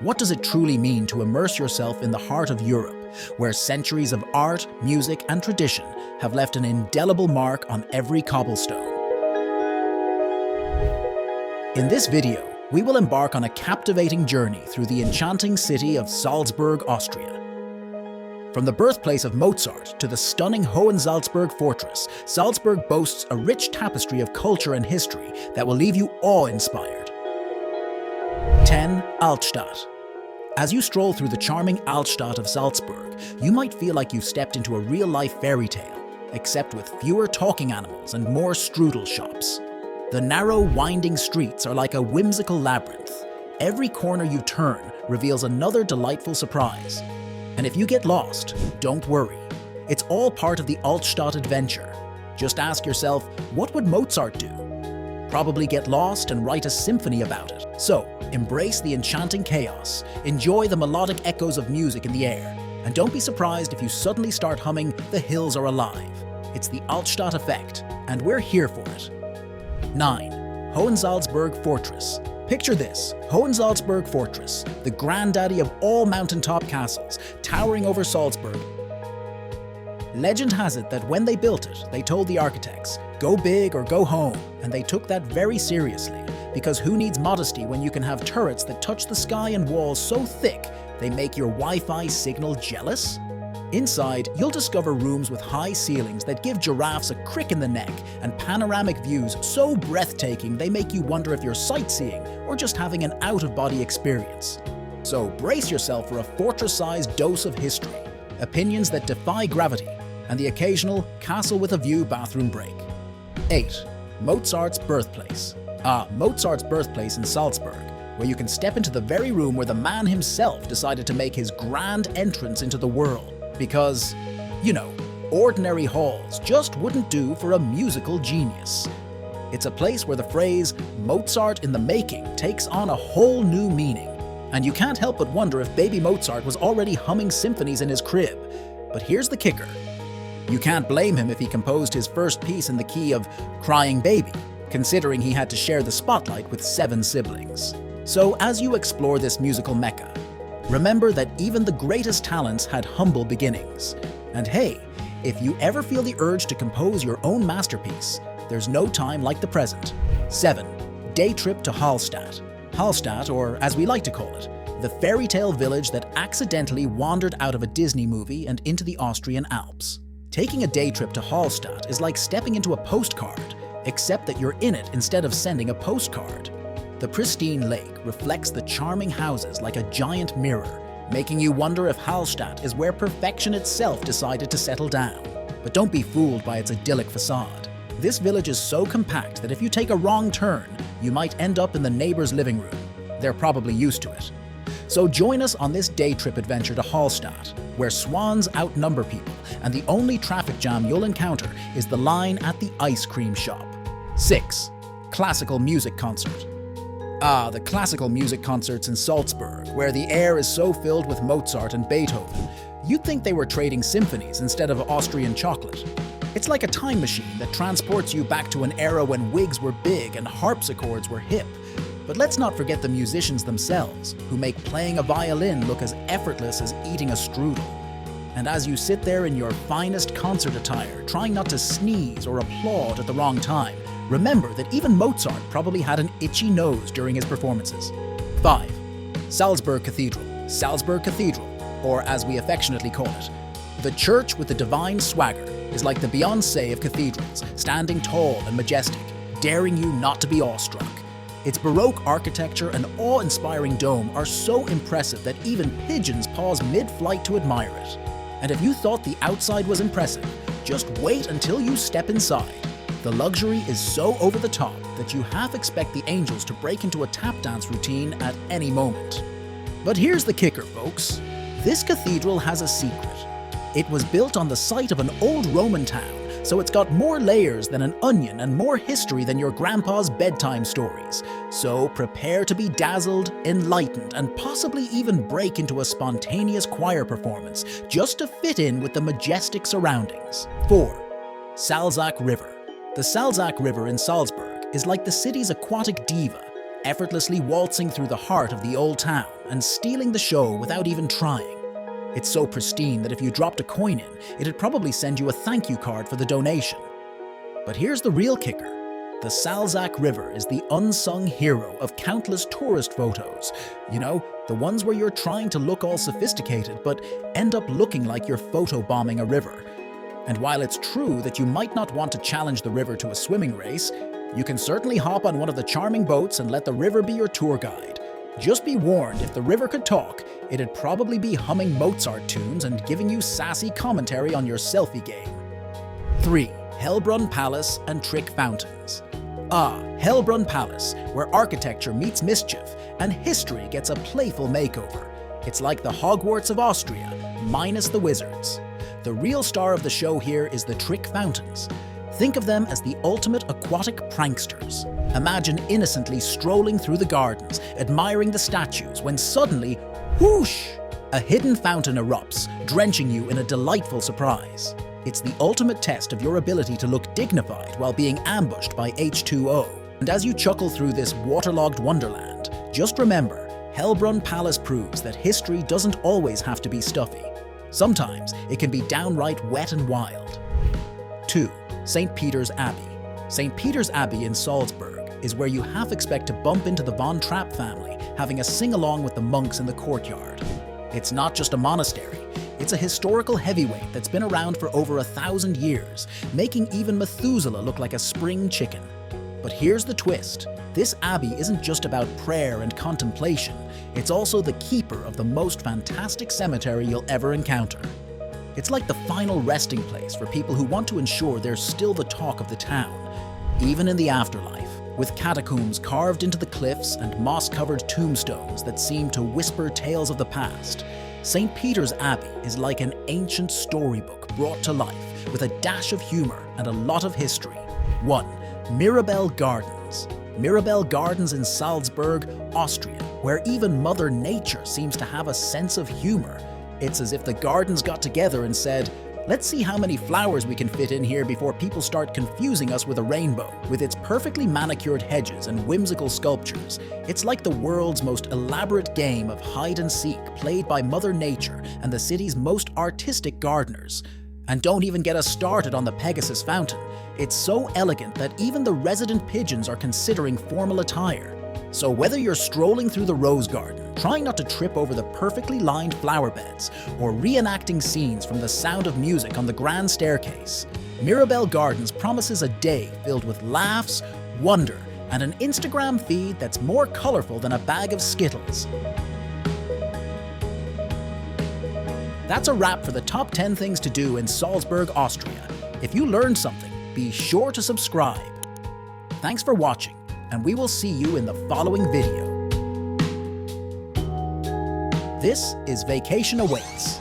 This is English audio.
What does it truly mean to immerse yourself in the heart of Europe, where centuries of art, music, and tradition have left an indelible mark on every cobblestone? In this video, we will embark on a captivating journey through the enchanting city of Salzburg, Austria. From the birthplace of Mozart to the stunning Salzburg Fortress, Salzburg boasts a rich tapestry of culture and history that will leave you awe-inspired. 10. Altstadt. As you stroll through the charming Altstadt of Salzburg, you might feel like you've stepped into a real-life fairy tale, except with fewer talking animals and more strudel shops. The narrow, winding streets are like a whimsical labyrinth. Every corner you turn reveals another delightful surprise. And if you get lost, don't worry. It's all part of the Altstadt adventure. Just ask yourself, what would Mozart do? Probably get lost and write a symphony about it. So, embrace the enchanting chaos, enjoy the melodic echoes of music in the air, and don't be surprised if you suddenly start humming "The Hills Are Alive." It's the Altstadt effect, and we're here for it. 9. Salzburg Fortress. Picture this, Salzburg Fortress, the granddaddy of all mountaintop castles, towering over Salzburg. Legend has it that when they built it, they told the architects, go big or go home, and they took that very seriously, because who needs modesty when you can have turrets that touch the sky and walls so thick they make your Wi-Fi signal jealous? Inside, you'll discover rooms with high ceilings that give giraffes a crick in the neck and panoramic views so breathtaking they make you wonder if you're sightseeing or just having an out-of-body experience. So brace yourself for a fortress-sized dose of history, opinions that defy gravity, and the occasional castle-with-a-view bathroom break. 8. Mozarts Birthplace. Mozart's Birthplace in Salzburg, where you can step into the very room where the man himself decided to make his grand entrance into the world. Because, you know, ordinary halls just wouldn't do for a musical genius. It's a place where the phrase "Mozart in the making" takes on a whole new meaning. And you can't help but wonder if baby Mozart was already humming symphonies in his crib. But here's the kicker. You can't blame him if he composed his first piece in the key of Crying Baby, considering he had to share the spotlight with 7 siblings. So as you explore this musical mecca, remember that even the greatest talents had humble beginnings. And hey, if you ever feel the urge to compose your own masterpiece, there's no time like the present. 7. Day trip to Hallstatt. Hallstatt, or as we like to call it, the fairy tale village that accidentally wandered out of a Disney movie and into the Austrian Alps. Taking a day trip to Hallstatt is like stepping into a postcard, except that you're in it instead of sending a postcard. The pristine lake reflects the charming houses like a giant mirror, making you wonder if Hallstatt is where perfection itself decided to settle down. But don't be fooled by its idyllic facade. This village is so compact that if you take a wrong turn, you might end up in the neighbor's living room. They're probably used to it. So join us on this day trip adventure to Hallstatt, where swans outnumber people, and the only traffic jam you'll encounter is the line at the ice cream shop. 6. Classical music concert. The classical music concerts in Salzburg, where the air is so filled with Mozart and Beethoven, you'd think they were trading symphonies instead of Austrian chocolate. It's like a time machine that transports you back to an era when wigs were big and harpsichords were hip. But let's not forget the musicians themselves, who make playing a violin look as effortless as eating a strudel. And as you sit there in your finest concert attire, trying not to sneeze or applaud at the wrong time, remember that even Mozart probably had an itchy nose during his performances. 5. Salzburg Cathedral. Salzburg Cathedral, or as we affectionately call it, the church with the divine swagger, is like the Beyoncé of cathedrals, standing tall and majestic, daring you not to be awestruck. Its Baroque architecture and awe-inspiring dome are so impressive that even pigeons pause mid-flight to admire it. And if you thought the outside was impressive, just wait until you step inside. The luxury is so over the top that you half expect the angels to break into a tap dance routine at any moment. But here's the kicker, folks. This cathedral has a secret. It was built on the site of an old Roman town, so it's got more layers than an onion and more history than your grandpa's bedtime stories. So prepare to be dazzled, enlightened, and possibly even break into a spontaneous choir performance just to fit in with the majestic surroundings. 4. Salzburg River. The Salzburg River in Salzburg is like the city's aquatic diva, effortlessly waltzing through the heart of the old town and stealing the show without even trying. It's so pristine that if you dropped a coin in, it'd probably send you a thank you card for the donation. But here's the real kicker. The Salzburg River is the unsung hero of countless tourist photos. You know, the ones where you're trying to look all sophisticated but end up looking like you're photobombing a river. And while it's true that you might not want to challenge the river to a swimming race, you can certainly hop on one of the charming boats and let the river be your tour guide. Just be warned, if the river could talk, it'd probably be humming Mozart tunes and giving you sassy commentary on your selfie game. 3. Hellbrun Palace and Trick Fountains. Hellbrun Palace, where architecture meets mischief and history gets a playful makeover. It's like the Hogwarts of Austria, minus the wizards. The real star of the show here is the Trick Fountains. Think of them as the ultimate aquatic pranksters. Imagine innocently strolling through the gardens, admiring the statues, when suddenly, whoosh! A hidden fountain erupts, drenching you in a delightful surprise. It's the ultimate test of your ability to look dignified while being ambushed by H2O. And as you chuckle through this waterlogged wonderland, just remember, Hellbrun Palace proves that history doesn't always have to be stuffy. Sometimes it can be downright wet and wild. 2. St. Peters Abbey. St. Peters Abbey in Salzburg is where you half expect to bump into the Von Trapp family having a sing-along with the monks in the courtyard. It's not just a monastery, it's a historical heavyweight that's been around for over 1,000 years, making even Methuselah look like a spring chicken. But here's the twist. This abbey isn't just about prayer and contemplation, it's also the keeper of the most fantastic cemetery you'll ever encounter. It's like the final resting place for people who want to ensure they're still the talk of the town, even in the afterlife, with catacombs carved into the cliffs and moss-covered tombstones that seem to whisper tales of the past. St. Peter's Abbey is like an ancient storybook brought to life with a dash of humor and a lot of history. 1. Mirabel Gardens. Mirabel Gardens in Salzburg, Austria, where even Mother Nature seems to have a sense of humor. It's as if the gardens got together and said, let's see how many flowers we can fit in here before people start confusing us with a rainbow. With its perfectly manicured hedges and whimsical sculptures, it's like the world's most elaborate game of hide and seek played by Mother Nature and the city's most artistic gardeners. And don't even get us started on the Pegasus Fountain. It's so elegant that even the resident pigeons are considering formal attire. So whether you're strolling through the rose garden, trying not to trip over the perfectly lined flower beds, or reenacting scenes from The Sound of Music on the grand staircase, Mirabel Gardens promises a day filled with laughs, wonder, and an Instagram feed that's more colorful than a bag of Skittles. That's a wrap for the top 10 things to do in Salzburg, Austria. If you learned something, be sure to subscribe. Thanks for watching, and we will see you in the following video. This is Vacation Awaits.